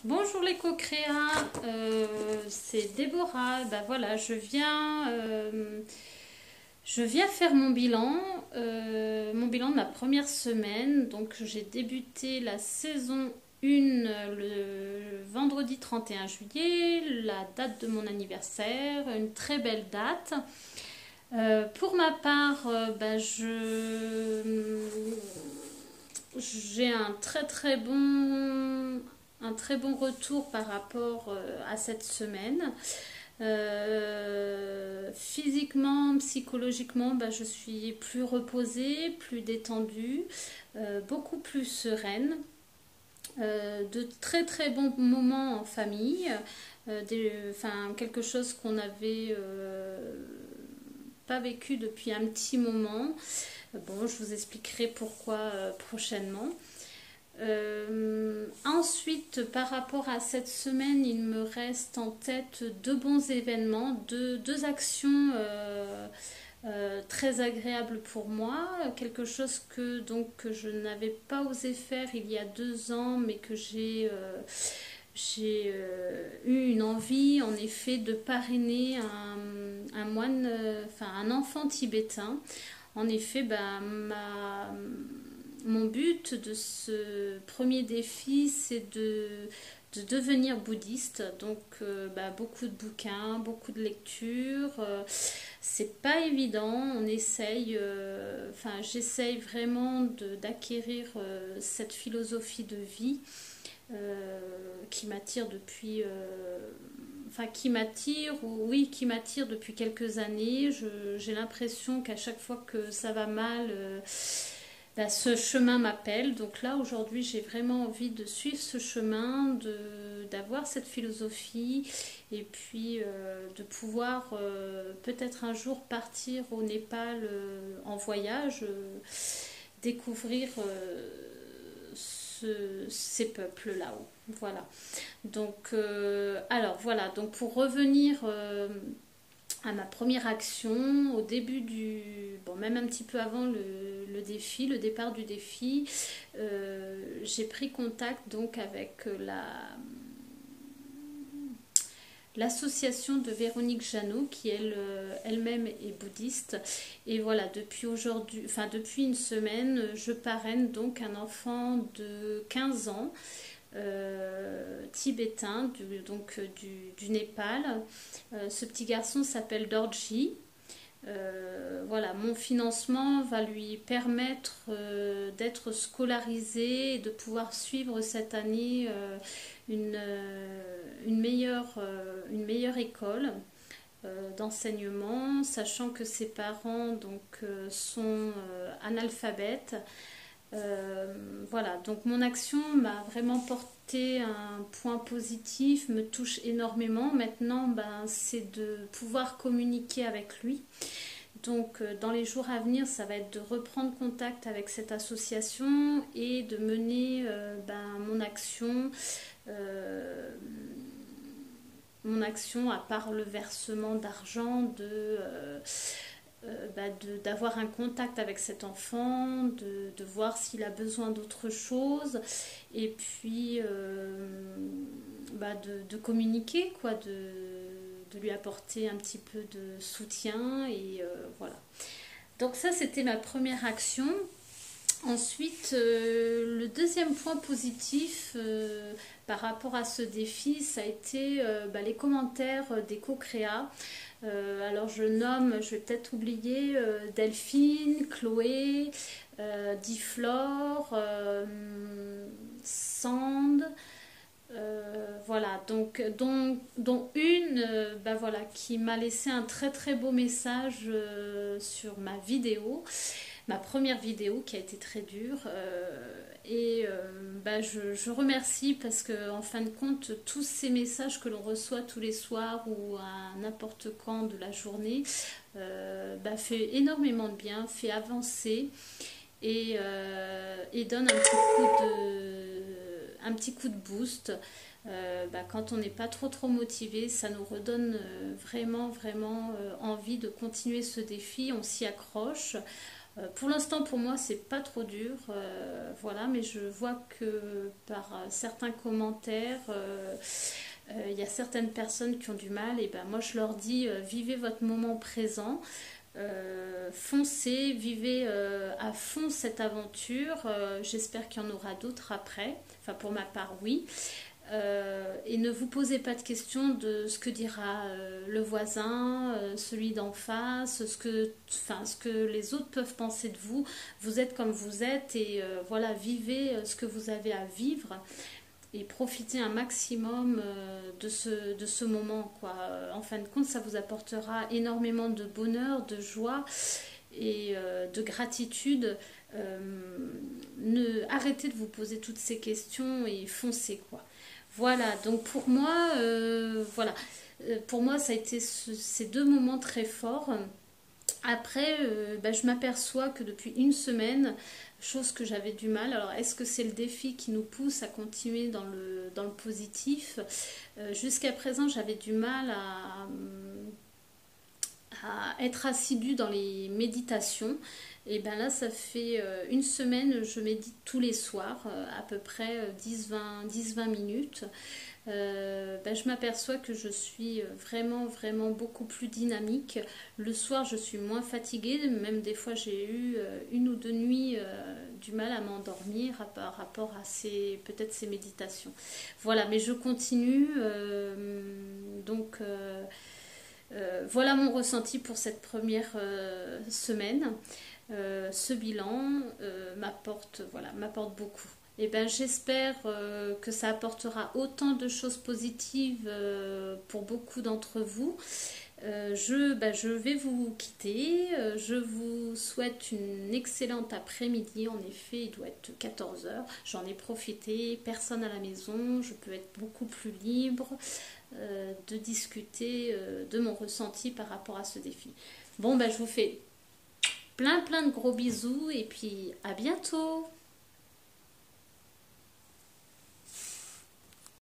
Bonjour les co-créas, c'est Déborah. Ben voilà, je viens faire mon bilan de ma première semaine. Donc j'ai débuté la saison 1 le vendredi 31 juillet, la date de mon anniversaire, une très belle date. Pour ma part, j'ai un très bon retour par rapport à cette semaine. Physiquement, psychologiquement, je suis plus reposée, plus détendue, beaucoup plus sereine. De très très bons moments en famille, quelque chose qu'on n'avait pas vécu depuis un petit moment. Bon, je vous expliquerai pourquoi prochainement. Ensuite, par rapport à cette semaine, il me reste en tête deux bons événements, deux actions très agréables pour moi. Quelque chose que je n'avais pas osé faire il y a 2 ans, mais que j'ai eu une envie, en effet, de parrainer un moine, un enfant tibétain. En effet, mon but de ce premier défi, c'est de devenir bouddhiste. Donc, beaucoup de bouquins, beaucoup de lectures. C'est pas évident. On essaye, j'essaye vraiment d'acquérir cette philosophie de vie qui m'attire qui m'attire depuis quelques années. J'ai l'impression qu'à chaque fois que ça va mal, ce chemin m'appelle. Donc là, aujourd'hui, j'ai vraiment envie de suivre ce chemin, d'avoir cette philosophie et puis de pouvoir peut-être un jour partir au Népal en voyage, découvrir ces peuples là-haut. Voilà. Donc, donc pour revenir à ma première action, au début même un petit peu avant le défi, le départ du défi, j'ai pris contact donc avec l'association de Véronique Jeannot, qui elle-même est bouddhiste. Et voilà, depuis une semaine, je parraine donc un enfant de 15 ans, tibétain, du Népal. Ce petit garçon s'appelle Dorji. Voilà, mon financement va lui permettre d'être scolarisé et de pouvoir suivre cette année une meilleure école d'enseignement, sachant que ses parents sont analphabètes. Voilà, donc mon action m'a vraiment porté un point positif, me touche énormément. Maintenant, c'est de pouvoir communiquer avec lui. Donc, dans les jours à venir, ça va être de reprendre contact avec cette association et de mener euh, mon action, à part le versement d'argent, d'avoir un contact avec cet enfant, de voir s'il a besoin d'autre chose, et puis de communiquer, quoi, de lui apporter un petit peu de soutien, et voilà. Donc ça, c'était ma première action. Ensuite, le deuxième point positif par rapport à ce défi, ça a été les commentaires des co-créas. Alors je vais peut-être oublier Delphine, Chloé, Diflore, Sand, voilà, dont une qui m'a laissé un très très beau message sur ma vidéo, ma première vidéo qui a été très dure. Je remercie parce que en fin de compte, tous ces messages que l'on reçoit tous les soirs ou à n'importe quand de la journée fait énormément de bien, fait avancer et donne un petit coup de boost. Quand on n'est pas trop motivé, ça nous redonne vraiment envie de continuer ce défi. On s'y accroche. Pour l'instant, pour moi, c'est pas trop dur, voilà, mais je vois que par certains commentaires, il y a certaines personnes qui ont du mal, et ben moi je leur dis, vivez votre moment présent, foncez, vivez à fond cette aventure. J'espère qu'il y en aura d'autres après, enfin pour ma part, oui. Et ne vous posez pas de questions de ce que dira le voisin, celui d'en face, ce que les autres peuvent penser de vous. Vous êtes comme vous êtes et voilà, vivez ce que vous avez à vivre et profitez un maximum de ce moment, quoi. En fin de compte, ça vous apportera énormément de bonheur, de joie et de gratitude. Arrêtez de vous poser toutes ces questions et foncez, quoi. Voilà, donc pour moi, pour moi, ça a été ces deux moments très forts. Après, je m'aperçois que depuis une semaine, chose que j'avais du mal, alors est-ce que c'est le défi qui nous pousse à continuer dans le positif? Jusqu'à présent, j'avais du mal à être assidue dans les méditations. Et bien là, ça fait une semaine, je médite tous les soirs, à peu près 10-20 minutes. Je m'aperçois que je suis vraiment, vraiment beaucoup plus dynamique. Le soir, je suis moins fatiguée. Même des fois, j'ai eu une ou deux nuits du mal à m'endormir par rapport à peut-être ces méditations. Voilà, mais je continue. Voilà mon ressenti pour cette première semaine. Ce bilan m'apporte beaucoup. Et ben, j'espère que ça apportera autant de choses positives pour beaucoup d'entre vous. Je vais vous quitter. Je vous souhaite une excellente après-midi. En effet, il doit être 14 heures. J'en ai profité. Personne à la maison. Je peux être beaucoup plus libre de discuter de mon ressenti par rapport à ce défi. Bon, je vous fais plein de gros bisous et puis à bientôt.